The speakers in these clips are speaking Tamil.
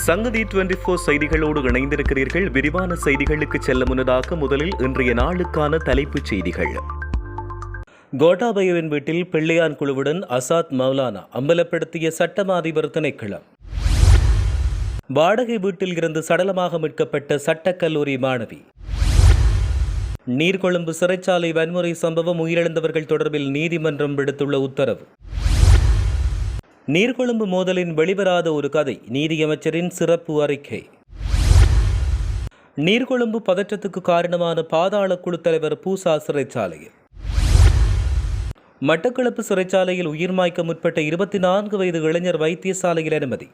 சங்கதி 24 செய்திகளோடு இணைந்திருக்கிறீர்கள். விரிவான செய்திகளுக்கு செல்ல முன்னதாக முதலில் இன்றைய நாளுக்கான தலைப்புச் செய்திகள். கோட்டாபயவின் வீட்டில் பிள்ளையான் குழுவுடன் அசாத் மௌலானா அம்பலப்படுத்திய சட்டமா அதிபர் திணைக்களம். வாடகை வீட்டில் இருந்து சடலமாக மீட்கப்பட்ட சட்டக்கல்லூரி மாணவி. நீர்கொழும்பு சிறைச்சாலை வன்முறை சம்பவம், உயிரிழந்தவர்கள் தொடர்பில் நீதிமன்றம் விடுத்துள்ள உத்தரவு. நீர்கொழும்பு மோதலின் வெளிவராத ஒரு கதை, நீதியமைச்சரின் சிறப்பு அறிக்கை. நீர்கொழும்பு பதற்றத்துக்கு காரணமான பாதாள குழு தலைவர் பூசா சிறைச்சாலையில். மட்டக்களப்பு சிறைச்சாலையில் உயிர் மாய்க்க முற்பட்ட 24 வயது இளைஞர் வைத்தியசாலையில் அனுமதி.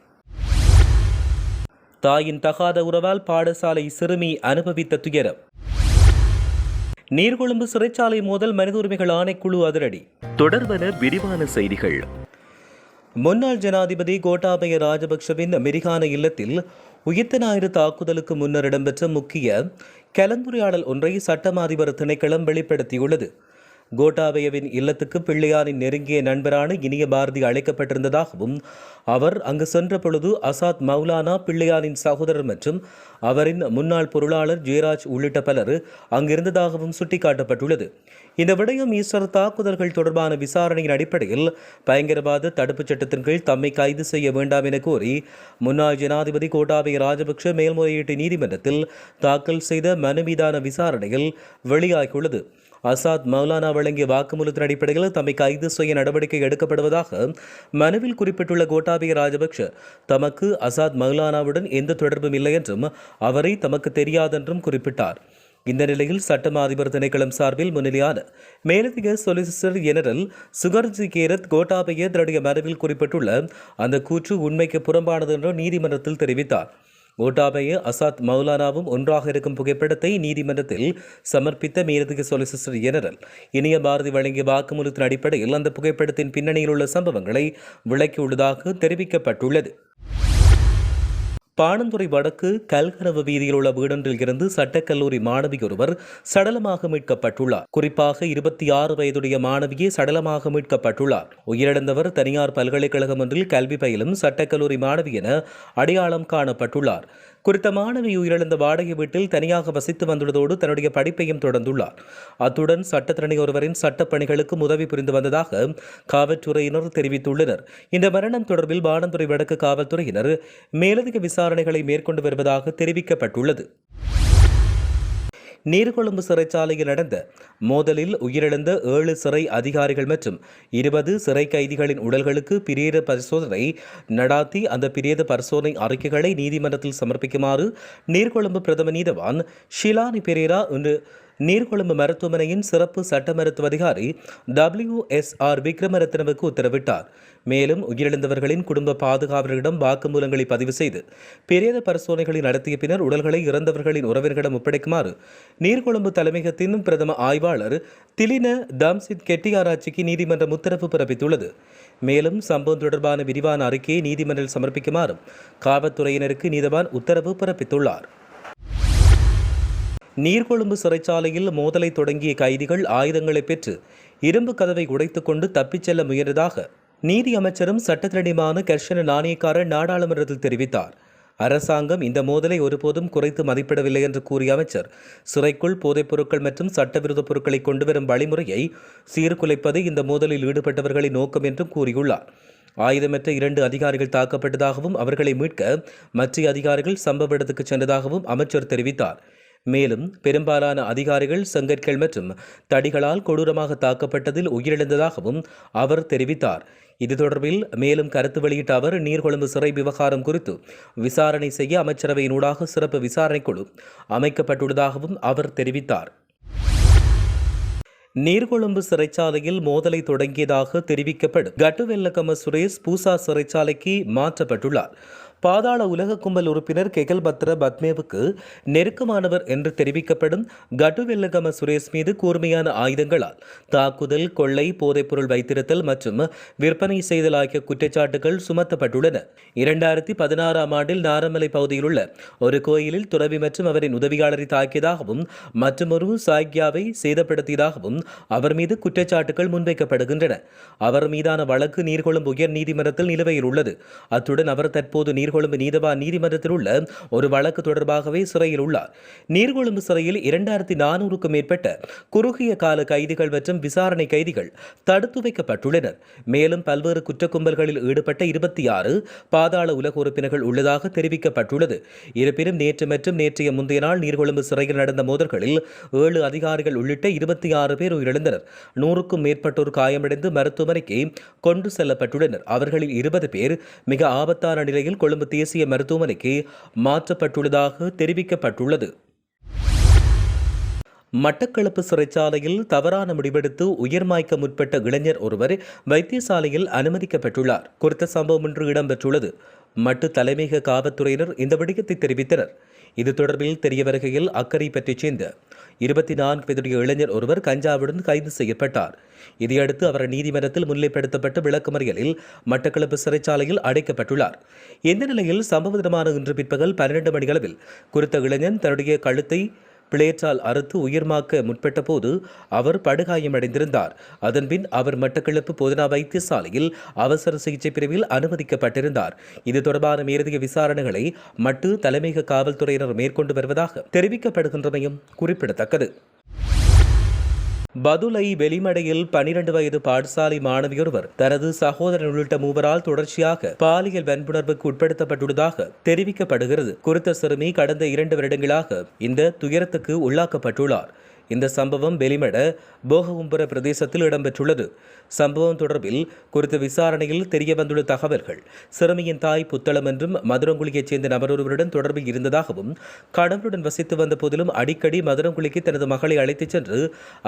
தாயின் தகாத உறவால் பாடசாலை சிறுமி அனுபவித்த துயரம். நீர்கொழும்பு சிறைச்சாலை மோதல், மனித உரிமைகள் ஆணைக்குழு அதிரடி. தொடர்வன விரிவான செய்திகள். முன்னாள் ஜனாதிபதி கோட்டாபய ராஜபக்ஷவின் மெரிகான இல்லத்தில் உயிர்த்த ஞாயிறு தாக்குதலுக்கு முன்னர் இடம்பெற்ற முக்கிய கலந்துரையாடல் ஒன்றை சட்டமா அதிபர் திணைக்களம் வெளிப்படுத்தியுள்ளது. கோட்டாபயவின் இல்லத்துக்கு பிள்ளையானின் நெருங்கிய நண்பரான இனிய பாரதி அழைக்கப்பட்டிருந்ததாகவும், அவர் அங்கு சென்ற பொழுது அசாத் மௌலானா, பிள்ளையானின் சகோதரர் மற்றும் அவரின் முன்னாள் பொருளாளர் ஜெயராஜ் உள்ளிட்ட பலர் அங்கிருந்ததாகவும் சுட்டிக்காட்டப்பட்டுள்ளது. இந்த விடயம் ஈஸ்டர் தாக்குதல்கள் தொடர்பான விசாரணையின் அடிப்படையில் பயங்கரவாத தடுப்புச் சட்டத்தின் கீழ் தம்மை கைது செய்ய வேண்டாம் என கோரி முன்னாள் ஜனாதிபதி கோட்டாபய ராஜபக்ஷ மேல்முறையீட்டு நீதிமன்றத்தில் தாக்கல் செய்த மனு மீதான விசாரணையில் வெளியாகியுள்ளது. அசாத் மௌலானா வழங்கிய வாக்குமூலத்தின் அடிப்படையில் தம்மை கைது செய்ய நடவடிக்கை எடுக்கப்படுவதாக மனுவில் குறிப்பிட்டுள்ள கோட்டாபய ராஜபக்ஷ, தமக்கு அசாத் மௌலானாவுடன் எந்த தொடர்பும் இல்லை என்றும் அவரை தமக்கு தெரியாதென்றும் குறிப்பிட்டார். இந்த நிலையில் சட்டமா அதிபர் திணைக்களம் சார்பில் முன்னிலையான மேலதிக சொலிசிட்டர் ஜெனரல் சுகர்ஜி கேரத் கோட்டாபய தன்னுடைய மனுவில் குறிப்பிட்டுள்ள அந்த கூற்று உண்மைக்கு புறம்பானது என்று நீதிமன்றத்தில் தெரிவித்தார். கோட்டாபய அசாத் மௌலானாவும் ஒன்றாக இருக்கும் புகைப்படத்தை நீதிமன்றத்தில் சமர்ப்பித்த மேலதிக சொலிசிட்டர் ஜெனரல் இனிய பாரதி வழங்கிய வாக்குமூலத்தின் அடிப்படையில் அந்த புகைப்படத்தின் பின்னணியில் உள்ள சம்பவங்களை விளக்கியுள்ளதாக தெரிவிக்கப்பட்டுள்ளது. பாணந்துறை வடக்கு கல்கனவு வீதியில் உள்ள வீடொன்றில் இருந்து சட்டக்கல்லூரி மாணவி ஒருவர் சடலமாக மீட்கப்பட்டுள்ளார். குறிப்பாக 26 வயதுடைய மாணவியே சடலமாக மீட்கப்பட்டுள்ளார். உயிரிழந்தவர் தனியார் பல்கலைக்கழகம் ஒன்றில் கல்வி பயிலும் சட்டக்கல்லூரி மாணவி என அடையாளம் காணப்பட்டுள்ளார். குறித்த மாணவி உயிரிழந்த வாடகை வீட்டில் தனியாக வசித்து வந்துள்ளதோடு தன்னுடைய படிப்பையும் தொடர்ந்துள்ளார். அத்துடன் சட்டத்திரணி ஒருவரின் சட்டப்பணிகளுக்கும் உதவி புரிந்து வந்ததாக காவல்துறையினர் தெரிவித்துள்ளனர். இந்த மரணம் தொடர்பில் பாணந்துறை வடக்கு காவல்துறையினர் மேலதிக விசாரணைகளை மேற்கொண்டு வருவதாக தெரிவிக்கப்பட்டுள்ளது. நீர்கொழும்பு சிறைச்சாலையில் நடந்த மோதலில் உயிரிழந்த 7 சிறை அதிகாரிகள் மற்றும் 20 சிறை கைதிகளின் உடல்களுக்கு பிரேத பரிசோதனை நடாத்தி அந்த பிரேத பரிசோதனை அறிக்கைகளை நீதிமன்றத்தில் சமர்ப்பிக்குமாறு நீர்கொழும்பு பிரதம நீதவான் ஷிலானி பெரேரா இன்று நீர்கொழும்பு மருத்துவமனையின் சிறப்பு சட்ட மருத்துவ அதிகாரி WSR விக்ரமரத்னவுக்கு உத்தரவிட்டார். மேலும் உயிரிழந்தவர்களின் குடும்ப பாதுகாவலர்களிடம் வாக்குமூலங்களை பதிவு செய்து பிரேத பரிசோதனைகளை நடத்திய பின்னர் உடல்களை இறந்தவர்களின் உறவினர்களிடம் ஒப்படைக்குமாறு நீர்கொழும்பு தலைமையகத்தின் பிரதம ஆய்வாளர் திலின தாம்சித் கெட்டியாராட்சிக்கு நீதிமன்றம் உத்தரவு பிறப்பித்துள்ளது. மேலும் சம்பவம் தொடர்பான விரிவான அறிக்கையை நீதிமன்றில் சமர்ப்பிக்குமாறு காவல்துறையினருக்கு நீதவான் உத்தரவு பிறப்பித்துள்ளார். நீர்கொழும்பு சிறைச்சாலையில் மோதலை தொடங்கிய கைதிகள் ஆயுதங்களை பெற்று இரும்பு கதவை உடைத்துக் கொண்டு தப்பிச் செல்ல முயன்றதாக நீதி அமைச்சரும் சட்டத்திரடிமான கர்ஷன நாணயக்காரர் நாடாளுமன்றத்தில் தெரிவித்தார். அரசாங்கம் இந்த மோதலை ஒருபோதும் குறைத்து மதிப்பிடவில்லை என்று கூறிய அமைச்சர், சிறைக்குள் போதைப் பொருட்கள் மற்றும் சட்டவிரோத பொருட்களை கொண்டுவரும் வழிமுறையை சீர்குலைப்பது இந்த மோதலில் ஈடுபட்டவர்களின் நோக்கம் என்றும் கூறியுள்ளார். ஆயுதமற்ற 2 அதிகாரிகள் தாக்கப்பட்டதாகவும் அவர்களை மீட்க மற்ற அதிகாரிகள் சம்பவ இடத்துக்கு சென்றதாகவும் அமைச்சர் தெரிவித்தார். மேலும் பெரும்பாலான அதிகாரிகள் செங்கற்கள் மற்றும் தடிகளால் கொடூரமாக தாக்கப்பட்டதில் உயிரிழந்ததாகவும் அவர் தெரிவித்தார். இது தொடர்பில் மேலும் கருத்து வெளியிட்ட அவர், நீர்கொழும்பு சிறை விவகாரம் குறித்து விசாரணை செய்ய அமைச்சரவையினூடாக சிறப்பு விசாரணை குழு அமைக்கப்பட்டுள்ளதாகவும் அவர் தெரிவித்தார். நீர்கொழும்பு சிறைச்சாலையில் மோதலை தொடங்கியதாக தெரிவிக்கப்படும் கட்டுவெல்லகம சுரேஷ் பூசா சிறைச்சாலைக்கு மாற்றப்பட்டுள்ளார். பாதாள உலக கும்பல் உறுப்பினர் கெகல் பத்ர பத்மேவுக்கு நெருக்கமானவர் என்று தெரிவிக்கப்படும் கட்டுவெல்லகம சுரேஷ் மீது கூர்மையான ஆயுதங்களால் தாக்குதல், கொள்ளை, போதைப்பொருள் வைத்திருத்தல் மற்றும் விற்பனை செய்தல் ஆகிய குற்றச்சாட்டுகள் சுமத்தப்பட்டுள்ளன. 2016ஆம் ஆண்டில் நாரமலை பகுதியில் உள்ள ஒரு கோயிலில் துறவி மற்றும் அவரின் உதவியாளரை தாக்கியதாகவும் மற்றொரு சாய்கியாவை சேதப்படுத்தியதாகவும் அவர் மீது குற்றச்சாட்டுகள் முன்வைக்கப்படுகின்றன. அவர் மீதான வழக்கு நீர்கொழும்பு உயர் நீதிமன்றத்தில் நிலுவையில் உள்ளது. அத்துடன் அவர் தற்போது நீர்கொழும்பு நீதவான் நீதிமன்றத்தில் உள்ள ஒரு வழக்கு தொடர்பாகவே சிறையில் உள்ளார். நீர்கொழும்பு சிறையில் 2400க்கும் மேற்பட்ட குறுகிய கால கைதிகள் மற்றும் விசாரணை கைதிகள் தடுத்து வைக்கப்பட்டுள்ளனர். மேலும் பல்வேறு குற்ற கும்பல்களில் ஈடுபட்ட 26 பாதாள உலக உறுப்பினர்கள் உள்ளதாக தெரிவிக்கப்பட்டுள்ளது. இருப்பினும் நேற்று மற்றும் நேற்றைய முந்தைய நாள் நீர்கொழும்பு சிறையில் நடந்த மோதல்களில் 7 அதிகாரிகள் உள்ளிட்ட 26 பேர் உயிரிழந்தனர். 100க்கும் மேற்பட்டோர் காயமடைந்து மருத்துவமனைக்கு கொண்டு செல்லப்பட்டுள்ளனர். அவர்களில் 20 பேர் மிக ஆபத்தான நிலையில் கொழும்பு தேசிய மருத்துவமனைக்கு மாற்றப்பட்டுள்ளதாக தெரிவிக்கப்பட்டுள்ளது. மட்டக்களப்பு சிறைச்சாலையில் தவறான முடிவெடுத்து உயிர்மாய்க்க முற்பட்ட இளைஞர் ஒருவர் வைத்தியசாலையில் அனுமதிக்கப்பட்டுள்ளார். குறித்த சம்பவம் ஒன்று இடம்பெற்றுள்ளது. மட்டு தலைமையக காவல்துறையினர் இந்த விடயத்தை தெரிவித்தனர். இது தொடர்பில் தெரிய வருகையில் அக்கறை பற்றிச் சேர்ந்த 24 வயதுடைய இளைஞர் ஒருவர் கஞ்சாவுடன் கைது செய்யப்பட்டார். இதையடுத்து அவர் நீதிமன்றத்தில் முன்னிலைப்படுத்தப்பட்டு விளக்கமறியலில் மட்டக்களப்பு சிறைச்சாலையில் அடைக்கப்பட்டுள்ளார். இந்த நிலையில் சம்பவ தினமான இன்று பிற்பகல் 12 மணியளவில் குறித்த இளைஞன் தன்னுடைய கழுத்தை பிளேட்டால் அறுத்து உயிர்மாக்க முற்பட்ட போது அவர் படுகாயமடைந்திருந்தார். அதன்பின் அவர் மட்டக்களப்பு போதனா வைத்தியசாலையில் அவசர சிகிச்சை பிரிவில் அனுமதிக்கப்பட்டிருந்தார். இது தொடர்பான மேலதிக விசாரணைகளை மட்டு தலைமையக காவல்துறையினர் மேற்கொண்டு வருவதாக தெரிவிக்கப்படுகின்றமையும் குறிப்பிடத்தக்கது. பதுளை வெளிமடையில் 12 வயது பாடசாலை மாணவியொருவர் தனது சகோதரன் உள்ளிட்ட மூவரால் தொடர்ச்சியாக பாலியல் வன்புணர்வுக்கு உட்படுத்தப்பட்டுள்ளதாக தெரிவிக்கப்படுகிறது. குறித்த சிறுமி கடந்த 2 வருடங்களாக இந்த துயரத்துக்கு உள்ளாக்கப்பட்டுள்ளார். இந்த சம்பவம் வெளிமட போகவும்புர பிரதேசத்தில் இடம்பெற்றுள்ளது. சம்பவம் தொடர்பில் குறித்த விசாரணையில் தெரியவந்துள்ள தகவல்கள் சிறுமியின் தாய் புத்தளம் என்றும் மதுரங்குழியைச் சேர்ந்த நபரொருவருடன் தொடர்பில் இருந்ததாகவும் கணவருடன் வசித்து வந்த போதிலும் அடிக்கடி மதுரங்குழிக்கு தனது மகளை அழைத்துச் சென்று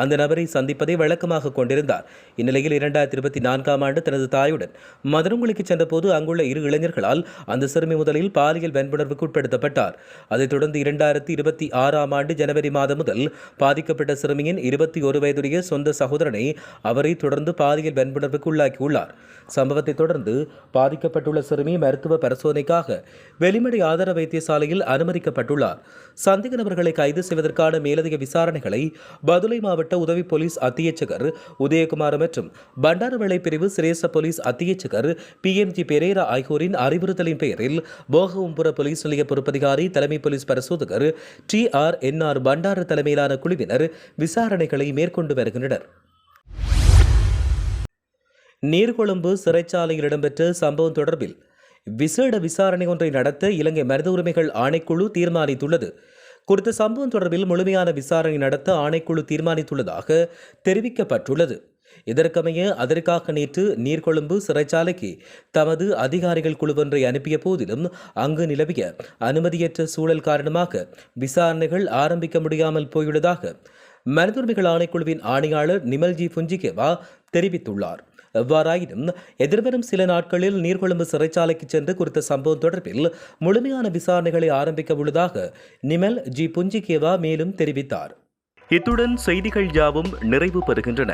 அந்த நபரை சந்திப்பதை வழக்கமாக கொண்டிருந்தார். இந்நிலையில் 2024ஆம் ஆண்டு தனது தாயுடன் மதுரங்குழிக்கு சென்றபோது அங்குள்ள 2 இளைஞர்களால் அந்த சிறுமி முதலில் பாலியல் வன்புணர்வுக்கு உட்படுத்தப்பட்டார். அதைத் தொடர்ந்து 2026ஆம் ஆண்டு ஜனவரி மாதம் முதல் பாதிக்கப்பட்ட சிறுமியின் 21 வயதுடைய சொந்த சகோதரனை அவரை தொடர்ந்து பாலியல் வன்புணர்வுக்கு உள்ளாக்கியுள்ளார். சம்பவத்தை தொடர்ந்து பாதிக்கப்பட்டுள்ள சிறுமி மருத்துவ பரிசோதனைக்காக வெளிமடை ஆதார வைத்தியசாலையில் அனுமதிக்கப்பட்டுள்ளார். சந்தேக நபர்களை கைது செய்வதற்கான மேலதிக விசாரணைகளை பதுளை மாவட்ட உதவி போலீஸ் அத்தியட்சகர் உதயகுமார் மற்றும் பண்டாரவளை பிரிவு சிரேஷ்ட போலீஸ் அத்தியட்சகர் PMG பெரேரா ஆகியோரின் அறிவுறுத்தலின் பெயரில் போகவும்புர போலீஸ் நிலைய பொறுப்பதிகாரி தலைமை போலீஸ் பரிசோதகர் TRNR பண்டார தலைமையிலான குழுவினர் விசாரணைகளை மேற்கொண்டு வருகின்றனர். நீர்கொழும்பு சிறைச்சாலையில் இடம்பெற்ற சம்பவம் தொடர்பில் விசேட விசாரணை ஒன்றை நடத்த இலங்கை மனித உரிமைகள் ஆணைக்குழு தீர்மானித்துள்ளது. குறித்த சம்பவம் தொடர்பில் முழுமையான விசாரணை நடத்த ஆணைக்குழு தீர்மானித்துள்ளதாக தெரிவிக்கப்பட்டுள்ளது. இதற்கமைய அதற்காக நேற்று நீர்கொழும்பு சிறைச்சாலைக்கு தமது அதிகாரிகள் குழுவொன்றை அனுப்பிய போதிலும் அங்கு நிலவிய அனுமதியற்ற சூழல் காரணமாக விசாரணைகள் ஆரம்பிக்க முடியாமல் போயுள்ளதாக மனித உரிமைகள் ஆணைக்குழுவின் ஆணையாளர் நிமல்ஜி புஞ்சிகேவா தெரிவித்துள்ளார். எவ்வாறாயினும் எதிர்வரும் சில நாட்களில் நீர்கொழும்பு சிறைச்சாலைக்கு சென்று குறித்த சம்பவம் தொடர்பில் முழுமையான விசாரணைகளை ஆரம்பிக்க உள்ளதாக நிமல் ஜி புஞ்சிகேவா மேலும் தெரிவித்தார். இத்துடன் செய்திகள் யாவும் நிறைவு பெறுகின்றன.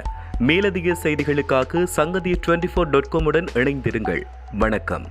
மேலதிக செய்திகளுக்காக சங்கதி 24.com உடன் இணைந்திருங்கள். வணக்கம்.